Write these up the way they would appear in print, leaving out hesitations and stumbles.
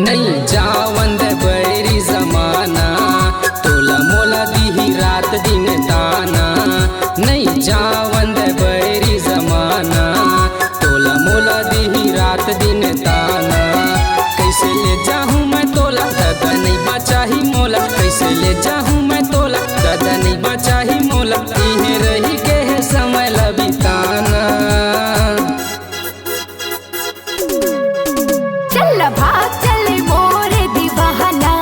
नहीं जावंद बैरी जमाना तोला मोला दीही रात दिन ताना। नहीं जावंद बैरी जमाना तोला मोला दीही रात दिन ताना। कैसे ले जाहूँ मैं तोला दादा नहीं बचाही मोला। कैसे ले जाहूँ मैं तोला दादा नहीं बचाही मोला। इहे रही के है समय ला बिताना। चल भाग चल मोरे दीवाना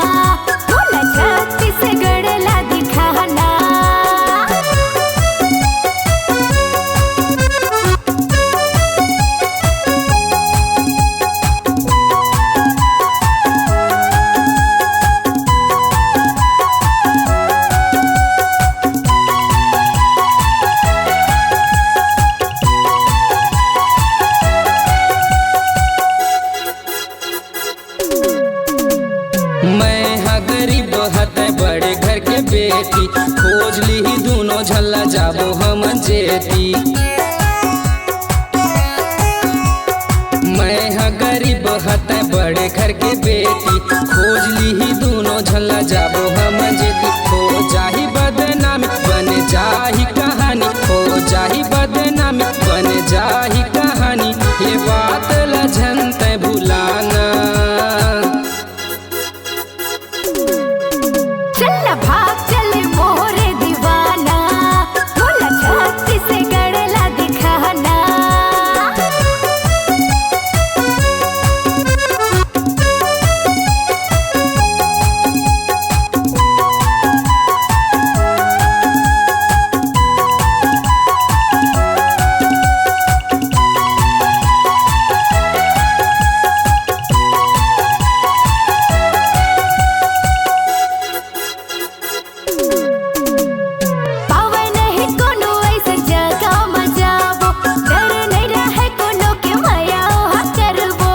तोला छत्तीसगढ़ ला दिखाना। मैं हा गरीब हते बड़े घर के बेटी खोज ली दोनों झल्ला जाबो हम जेती। मैं हा गरीब हते बड़े घर के बेटी खोज ली दोनों झल्ला जाबो हम जेती। हो जाही बदनामी बन जाही कहानी। हो जाही बदनामी बन जाही कहानी। ये बात ला झनते भुलाना। चल भाग चल मोरे दीवाना तोला छत्तीसगढ़ ला दिखाना। पावन है कोनो ऐसा जगह में जाबो डर नहीं रहे कोनो के माया हा करबो।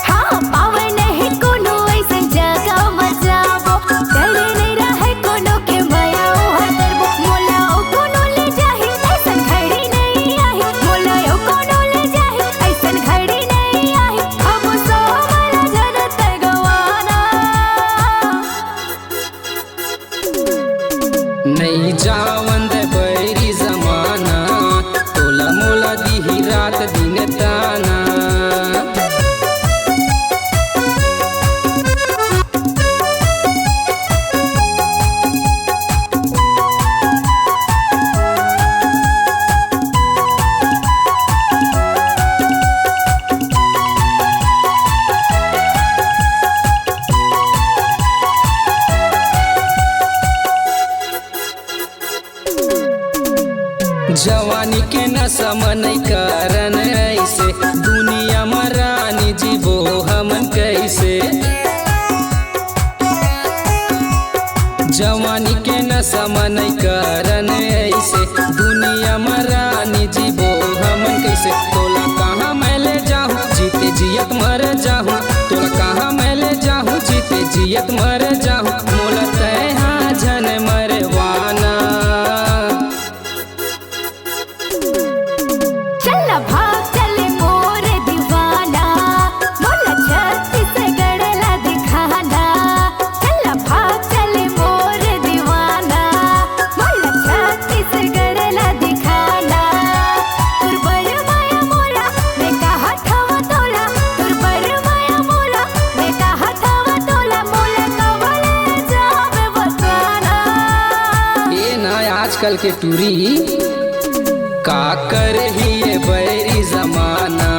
हाँ पावन है कोनो ऐसा जगह में जाबो डर नहीं रहे कोनो के माया हा करबो। मोला ओ कोनो ले जाही ऐसन घड़ी नहीं आही। मोला ओ कोनो ले जाही ऐसन घड़ी नहीं आही। अब सो वाला जनत गवाना। नहीं जावंद बैरी जमाना तोला मोला दीही रात दिन ताना। जवानी के नशा मन करन ऐसे दुनिया में रानी जीवो हमन कैसे। जवानी के नशा मन करन ऐसे दुनिया में रानी जीवो हमन कैसे। तोला कहाँ मैं ले जाहूँ जीते जियत मर जाहूँ। तोला कहाँ मैं ले जाहूँ जीते जियत मर जाहूँ। मोला तय हाँ झन मरवाना। चल भाग चल मोरे दीवाना मोला छत्तीसगढ़ ला दिखाना। चल भाग चल मोरे दीवाना मोला छत्तीसगढ़ ला दिखाना। तुर बर माया मोला मैं कहा थवा तोला। तुर बर माया मोला मैं कहा थवा तोला। मोला कवले जावे बताना। ये ना आजकल के टूरी का करही ये बैरी जमाना